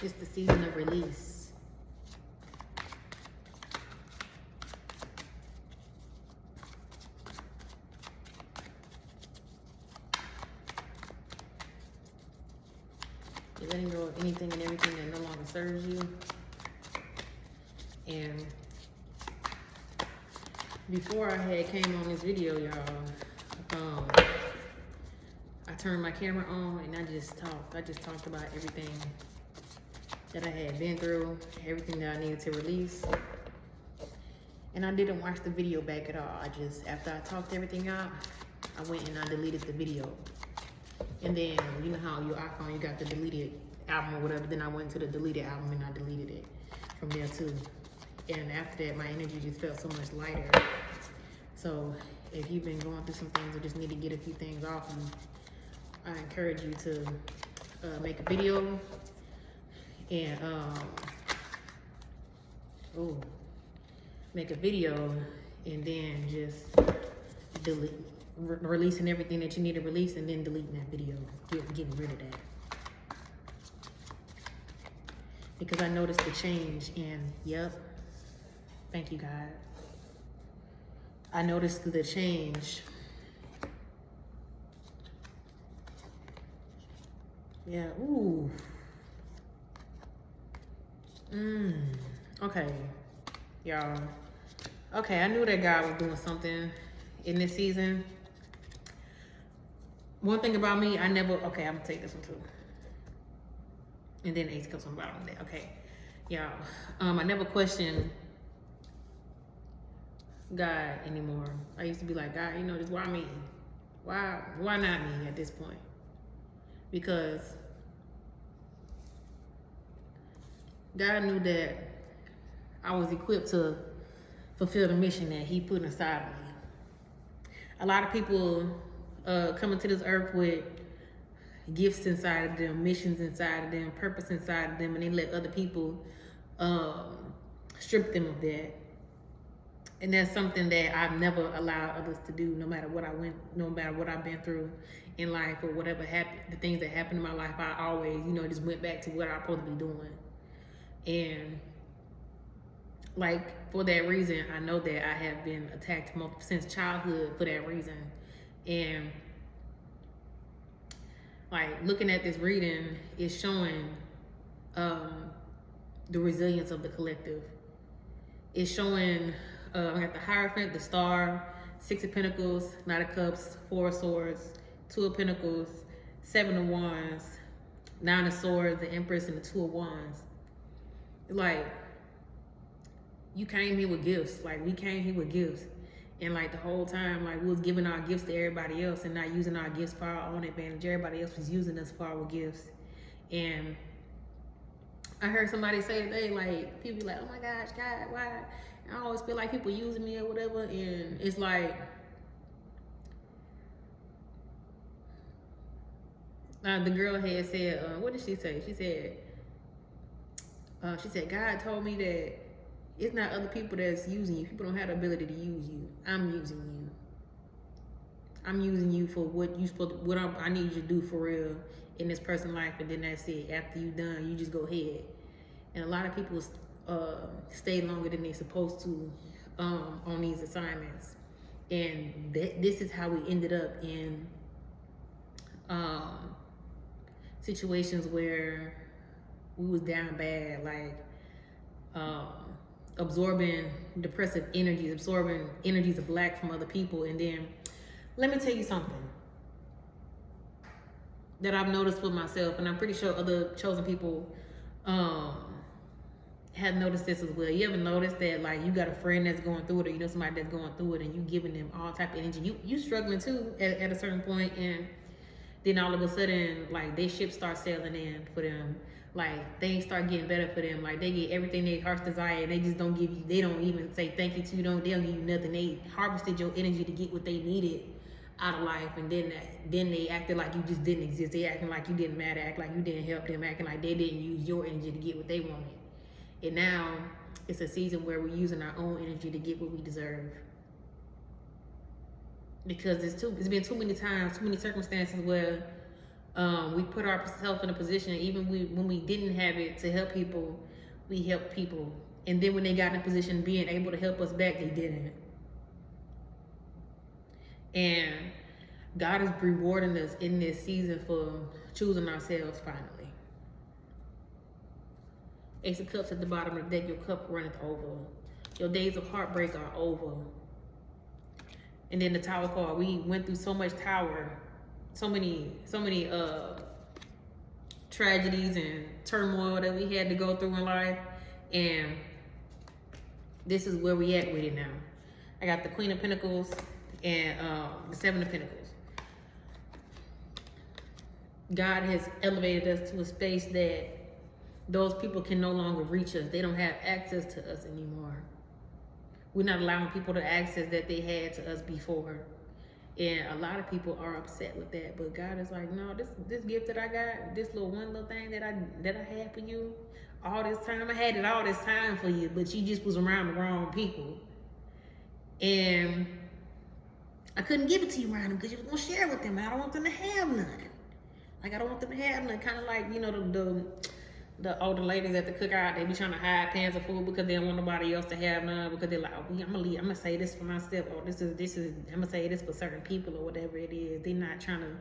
It's the season of release. You're letting go of anything and everything that no longer serves you. And before I had came on this video, y'all, I turned my camera on and I just talked. I just talked about everything that I had been through, everything that I needed to release. And I didn't watch the video back at all. I just, after I talked everything out, I went and I deleted the video. And then, you know how your iPhone, you got the deleted album or whatever, then I went to the deleted album and I deleted it from there too. And after that, my energy just felt so much lighter. So if you've been going through some things or just need to get a few things off you, I encourage you to make a video and make a video and then just delete, releasing everything that you need to release and then deleting that video, getting rid of that. Because I noticed the change and yep, thank you God. I noticed the change. Yeah, ooh. Okay, y'all. Okay, I knew that God was doing something in this season. One thing about me, I never, okay, I'm gonna take this one too. And then Ace comes on the bottom of that. Okay, y'all. I never questioned God anymore. I used to be like, God, you know, just why me? Why not me at this point? Because God knew that I was equipped to fulfill the mission that He put inside of me. A lot of people come into this earth with gifts inside of them, missions inside of them, purpose inside of them, and they let other people strip them of that. And that's something that I've never allowed others to do, no matter what no matter what I've been through in life or whatever happened, the things that happened in my life, I always, you know, just went back to what I'm supposed to be doing. And like, for that reason, I know that I have been attacked since childhood for that reason. And like, looking at this reading is showing the resilience of the collective. It's showing, I got the Hierophant, the Star, Six of Pentacles, Knight of Cups, Four of Swords, Two of Pentacles, Seven of Wands, Nine of Swords, the Empress, and the Two of Wands. Like, you came here with gifts. Like, we came here with gifts. And like the whole time, like, we was giving our gifts to everybody else and not using our gifts for our own advantage. Everybody else was using us for our gifts. And I heard somebody say today, like, people be like, oh my gosh, God, why? And I always feel like people using me or whatever. And it's like, the girl had said, what did she say? She said, God told me that it's not other people that's using you. People don't have the ability to use you. I'm using you. I'm using you for what you supposed to, what I need you to do for real in this person's life, and then that's it. After you're done, you just go ahead. And a lot of people stay longer than they're supposed to on these assignments. And this is how we ended up in situations where we was down bad, like absorbing depressive energies, absorbing energies of lack from other people. And then let me tell you something that I've noticed with myself, and I'm pretty sure other chosen people have noticed this as well. You ever noticed that, like, you got a friend that's going through it, or you know somebody that's going through it, and you giving them all type of energy. You struggling too at a certain point, and then all of a sudden, like, their ship starts sailing in for them. Like, things start getting better for them. Like, they get everything their hearts desire, and they just don't give you, they don't even say thank you to you. They don't give you nothing. They harvested your energy to get what they needed out of life, and then they acted like you just didn't exist. They acting like you didn't matter, act like you didn't help them, acting like they didn't use your energy to get what they wanted. And now it's a season where we're using our own energy to get what we deserve. Because it's been too many times, too many circumstances where We put ourselves in a position, even when we didn't have it, to help people. We helped people, and then when they got in a position being able to help us back, they didn't. And God is rewarding us in this season for choosing ourselves finally. Ace of Cups at the bottom of the deck. Your cup runneth over. Your days of heartbreak are over. And then the Tower card. We went through so much so many tragedies and turmoil that we had to go through in life, and this is where we at with it now. I got the Queen of Pentacles and the Seven of Pentacles. God has elevated us to a space that those people can no longer reach us. They don't have access to us anymore. We're not allowing people to access that they had to us before. And a lot of people are upset with that, but God is like, no, this gift that I got, this one little thing that I had for you, all this time, I had it all this time for you, but you just was around the wrong people, and I couldn't give it to you around them because you was gonna share with them. And I don't want them to have none. Like I don't want them to have none. Kind of like the older ladies at the cookout, they be trying to hide pans of food because they don't want nobody else to have none, because they're like, oh, I'm gonna say this for myself, or this is I'm gonna say this for certain people, or whatever it is. They're not trying to,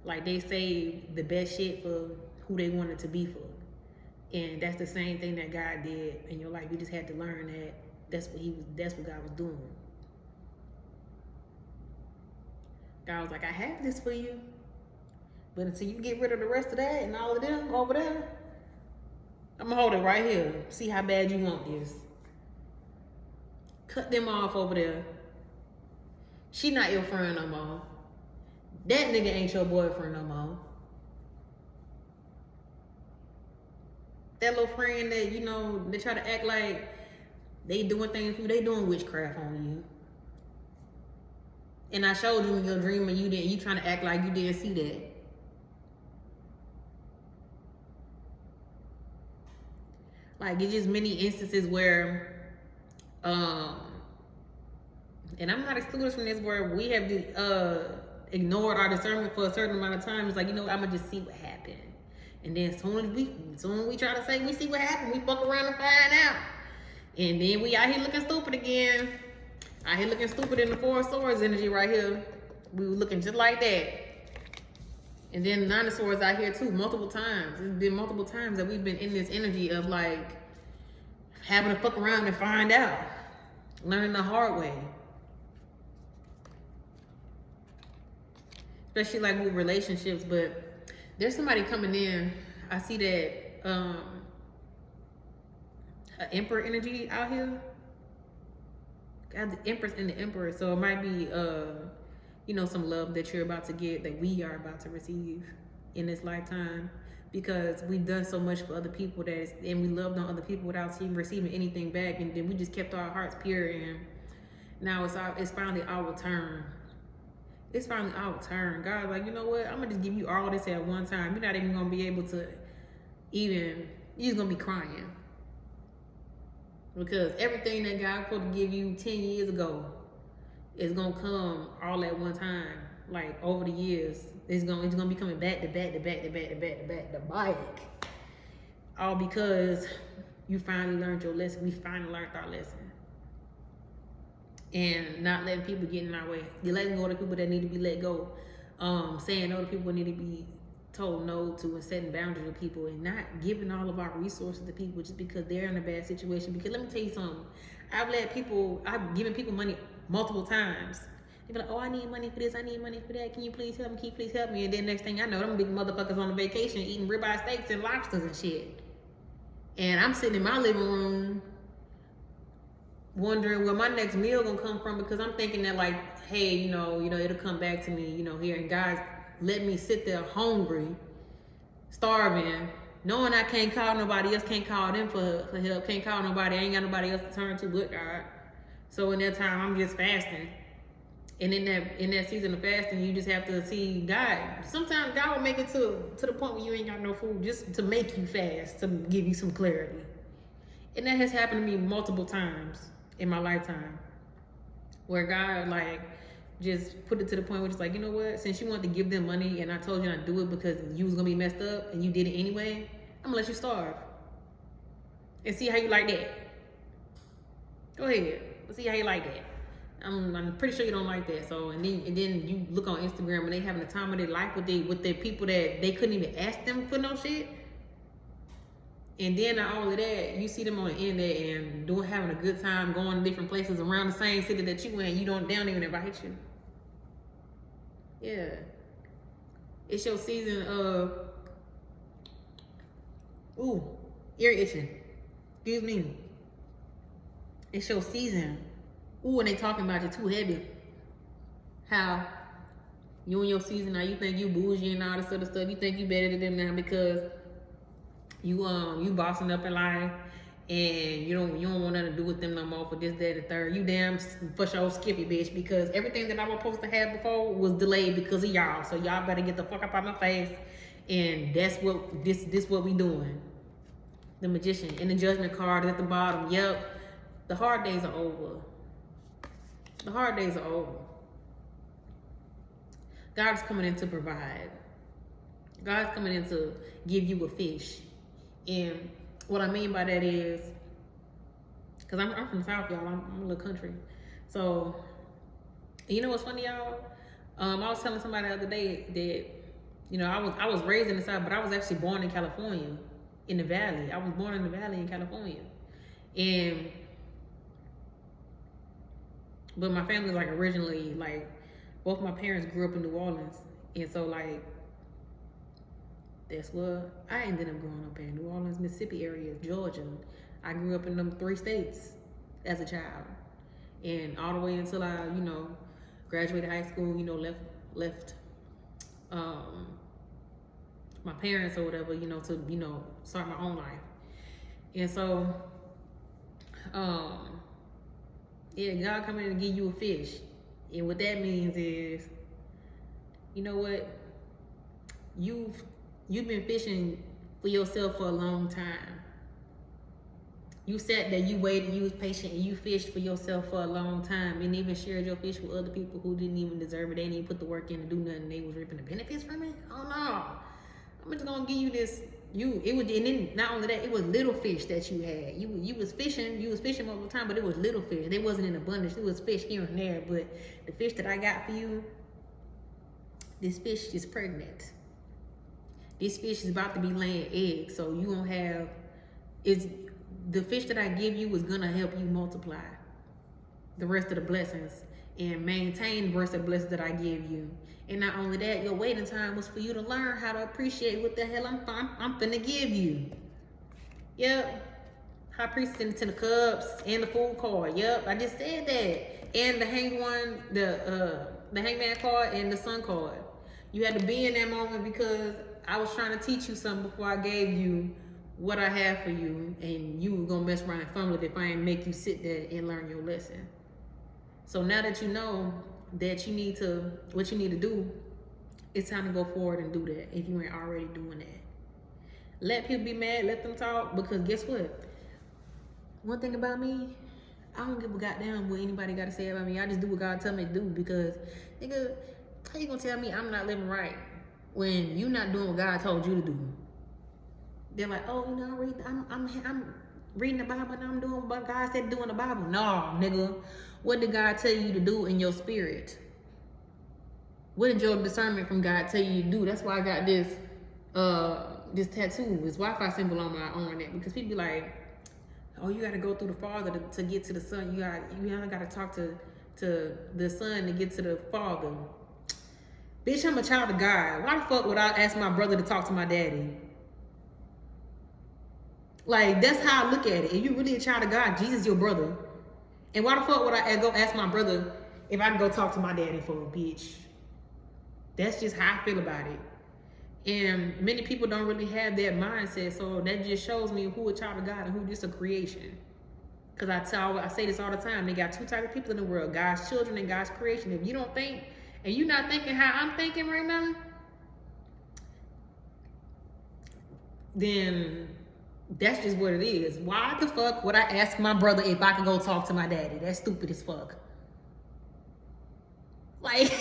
like, they save the best shit for who they want it to be for. And that's the same thing that God did in your life. You just had to learn that that's what God was doing. God was like, I have this for you, but until you get rid of the rest of that and all of them over there, I'm gonna hold it right here. See how bad you want this. Cut them off over there. She not your friend no more. That nigga ain't your boyfriend no more. That little friend that, they try to act like they doing things for you, they doing witchcraft on you. And I showed you in your dream and you trying to act like you didn't see that. Like, it's just many instances where, and I'm not excluded from this, where we have ignored our discernment for a certain amount of time. It's like, I'm gonna just see what happened. And then as soon as we try to say we see what happened, we fuck around and find out. And then we out here looking stupid again. Out here looking stupid in the Four of Swords energy right here. We were looking just like that. And then Nine of Swords out here too, multiple times. It's been multiple times that we've been in this energy of like having to fuck around and find out. Learning the hard way. Especially like with relationships, but there's somebody coming in. I see that an Emperor energy out here. Got the Empress and the Emperor, so it might be some love that you're about to get, that we are about to receive in this lifetime, because we've done so much for other people and we loved on other people without receiving anything back, and then we just kept our hearts pure, and now it's finally our turn. It's finally our turn. God's like, you know what? I'm gonna just give you all this at one time. You're not even gonna be able to you're just gonna be crying. Because everything that God was supposed to give you 10 years ago is gonna come all at one time. Like over the years, it's gonna be coming back to back. All because you finally learned your lesson. We finally learned our lesson. And not letting people get in our way. You're letting go of the people that need to be let go. Saying no to people need to be told no to, and setting boundaries with people, and not giving all of our resources to people just because they're in a bad situation. Because let me tell you something. I've given people money multiple times. They be like, oh, I need money for this, I need money for that. Can you please help me? Can you please help me? And then next thing I know, them big motherfuckers on a vacation eating ribeye steaks and lobsters and shit. And I'm sitting in my living room wondering where my next meal gonna come from, because I'm thinking that like, hey, it'll come back to me, here. And God let me sit there hungry, starving, knowing I can't call nobody else, can't call them for help, can't call nobody, I ain't got nobody else to turn to but God. So in that time, I'm just fasting. And in that season of fasting, you just have to see God. Sometimes God will make it to the point where you ain't got no food, just to make you fast, to give you some clarity. And that has happened to me multiple times in my lifetime, where God, like, just put it to the point where it's like, you know what? Since you wanted to give them money and I told you not to do it because you was gonna be messed up and you did it anyway, I'm gonna let you starve and see how you like that. Go ahead. Let's see how you like that. I'm pretty sure you don't like that. So and then you look on Instagram and they having the time of their life with their people that they couldn't even ask them for no shit. And then all of that, you see them on the internet and having a good time, going to different places around the same city that you in. They don't even invite you. Yeah, it's your season of ear itching. Excuse me. It's your season. And they talking about you too heavy. How you in your season now, you think you bougie and all this other stuff. You think you better than them now because you bossing up in life and you don't want nothing to do with them no more for this, that, and the third. You damn for sure skippy bitch because everything that I was supposed to have before was delayed because of y'all. So y'all better get the fuck up out my face. And that's what this what we doing. The Magician and the Judgment card at the bottom. Yep. The hard days are over. The hard days are over. God's coming in to provide. God's coming in to give you a fish. And what I mean by that is, because I'm from the South, y'all. I'm a little country. So, you know what's funny, y'all? I was telling somebody the other day that, I was raised in the South, but I was actually born in California, in the Valley. I was born in the Valley in California. But my family, like, originally, like, both my parents grew up in New Orleans. And so, like, that's what I ended up growing up in. New Orleans, Mississippi area, Georgia. I grew up in them 3 states as a child. And all the way until I, graduated high school, left my parents or whatever, to, start my own life. And so, yeah, God coming in to give you a fish. And what that means is, you know what? You've been fishing for yourself for a long time. You sat there, you waited, you was patient, and you fished for yourself for a long time and even shared your fish with other people who didn't even deserve it. They didn't even put the work in to do nothing. They was reaping the benefits from it. Oh no. I'm just gonna give you this. And then not only that, it was little fish that you had. You was fishing all the time, but it was little fish. They wasn't in abundance. It was fish here and there. But the fish that I got for you, this fish is pregnant. This fish is about to be laying eggs. So you gonna have the fish that I give you is gonna help you multiply the rest of the blessings and maintain the rest of the blessings that I give you. And not only that, your waiting time was for you to learn how to appreciate what the hell I'm finna give you. Yep. High Priestess and the 10 of Cups and the Fool card. Yep, I just said that. And the Hangman card and the Sun card. You had to be in that moment because I was trying to teach you something before I gave you what I have for you, and you were gonna mess around and fumble it if I ain't make you sit there and learn your lesson. So now that you know that what you need to do, it's time to go forward and do that if you ain't already doing that. Let people be mad, let them talk, because guess what? One thing about me, I don't give a goddamn what anybody got to say about me. I just do what God tell me to do because, nigga, how you gonna tell me I'm not living right when you not doing what God told you to do? They're like, oh, I'm reading the Bible and I'm doing what God said to do in the Bible. No, nigga. What did God tell you to do in your spirit? What did your discernment from God tell you to do? That's why I got this tattoo, this Wi-Fi symbol on my arm, because people be like, oh, you gotta go through the Father to get to the Son. You gotta talk to the Son to get to the Father. Bitch, I'm a child of God. Why the fuck would I ask my brother to talk to my daddy? Like, that's how I look at it. If you really a child of God, Jesus your brother. And why the fuck would I go ask my brother if I can go talk to my daddy for a bitch? That's just how I feel about it. And many people don't really have that mindset. So that just shows me who a child of God and who just a creation. Because I say this all the time. They got 2 types of people in the world. God's children and God's creation. If you don't think, and you're not thinking how I'm thinking right now, then that's just what it is. Why the fuck would I ask my brother if I could go talk to my daddy? That's stupid as fuck. Like,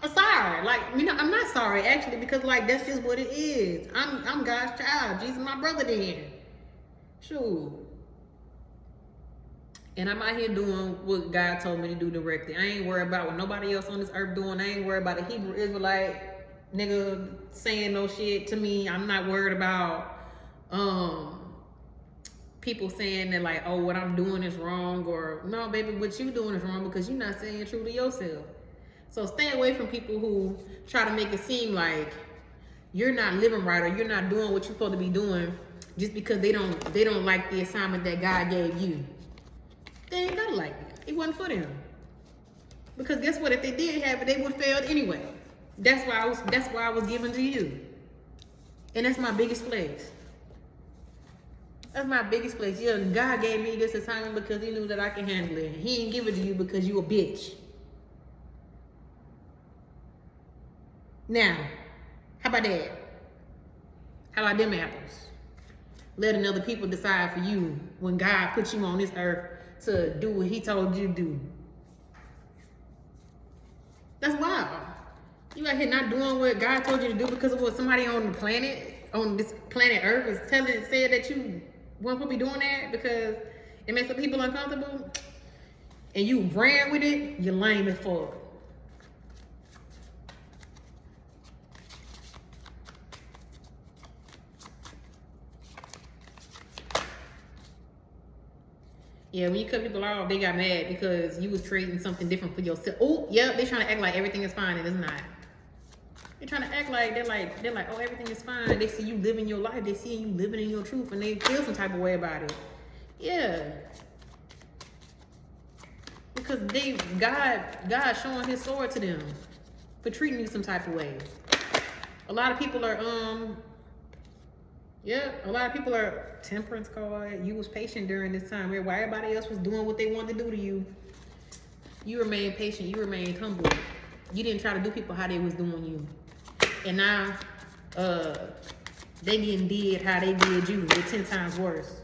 I'm sorry. Like, you know, I'm not sorry actually, because like that's just what it is. I'm God's child. Jesus my brother then. Shoot. And I'm out here doing what God told me to do directly. I ain't worried about what nobody else on this earth doing. I ain't worried about a Hebrew Israelite nigga saying no shit to me. I'm not worried about people saying that like, oh, what I'm doing is wrong, or no, baby, what you doing is wrong because you're not saying true to yourself. So stay away from people who try to make it seem like you're not living right or you're not doing what you're supposed to be doing just because they don't like the assignment that God gave you. They ain't gotta like it. It wasn't for them. Because guess what? If they did have it, they would have failed anyway. That's why I was given to you. And that's my biggest flex. That's my biggest flex. Yeah, God gave me this assignment because he knew that I can handle it. He didn't give it to you because you a bitch. Now, how about that? How about them apples? Letting other people decide for you when God put you on this earth to do what he told you to do. That's wild. You out here not doing what God told you to do because of what somebody on the planet, on this planet Earth, is said that you weren't supposed to be doing that because it makes some people uncomfortable, and you ran with it. You're lame as fuck. Yeah, when you cut people off, they got mad because you was creating something different for yourself. Oh, yeah, they trying to act like everything is fine and it's not. They're trying to act like they're like, oh, everything is fine. They see you living your life. They see you living in your truth, and they feel some type of way about it. Yeah, because God showing His sword to them for treating you some type of way. A lot of people are a lot of people are temperance card. You was patient during this time where everybody else was doing what they wanted to do to you. You remained patient. You remained humble. You didn't try to do people how they was doing you. And now, they getting did how they did you, but 10 times worse.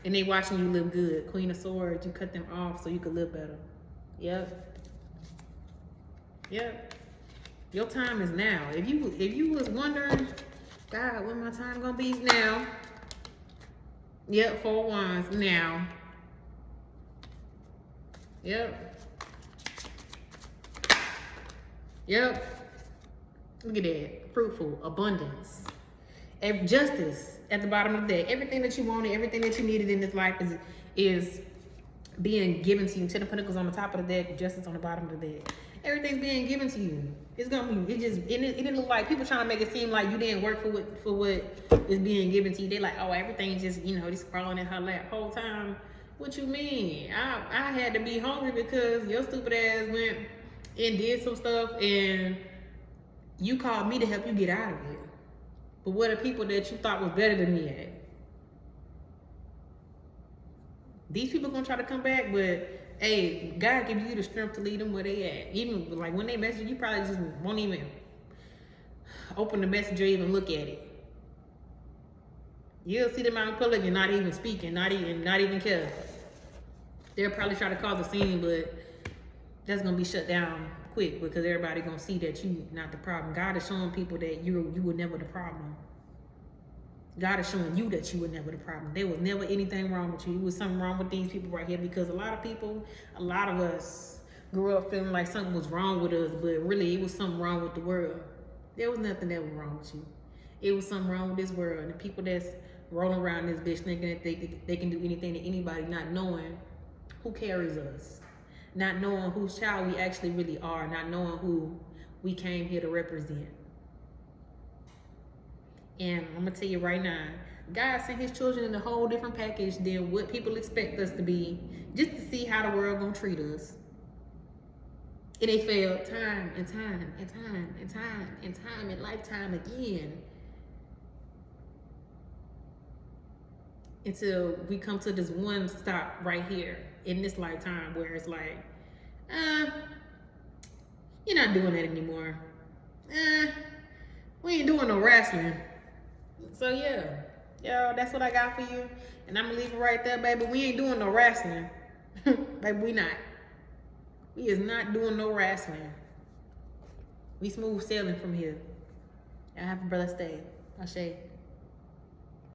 And they watching you live good. Queen of Swords, you cut them off so you could live better. Yep. Yep. Your time is now. If you was wondering, God, when my time gonna be? Now. Yep, 4 wands, now. Yep. Yep. Look at that. Fruitful, abundance. Justice at the bottom of the deck. Everything that you wanted, everything that you needed in this life is being given to you. 10 of Pentacles on the top of the deck, justice on the bottom of the deck. Everything's being given to you. It's gonna be, it didn't look like people trying to make it seem like you didn't work for what is being given to you. They like, oh, everything just, just crawling in her lap whole time. What you mean? I had to be hungry because your stupid ass went and did some stuff and you called me to help you get out of it. But what are people that you thought was better than me at? These people gonna try to come back, but hey, God gives you the strength to lead them where they at. Even like when they message you, probably just won't even open the message or even look at it. You'll see them out in public and not even speaking, not even care. They'll probably try to cause a scene, but that's gonna be shut down quick because everybody gonna see that you not the problem. God is showing people that you were never the problem. God is showing you that you were never the problem. There was never anything wrong with you. It was something wrong with these people right here because a lot of us grew up feeling like something was wrong with us, but really it was something wrong with the world. There was nothing that was wrong with you. It was something wrong with this world. And the people that's rolling around this bitch thinking that they can do anything to anybody, not knowing who carries us, not knowing whose child we actually really are, not knowing who we came here to represent. And I'm gonna tell you right now, God sent his children in a whole different package than what people expect us to be, just to see how the world gonna treat us. And they failed time and time and time and time and time and lifetime again. Until we come to this one stop right here in this lifetime where it's like, you're not doing that anymore. We ain't doing no wrestling. So yeah, that's what I got for you. And I'm gonna leave it right there, baby. We ain't doing no wrestling. Baby, we not. We is not doing no wrestling. We smooth sailing from here. I have a blessed day. Ashe.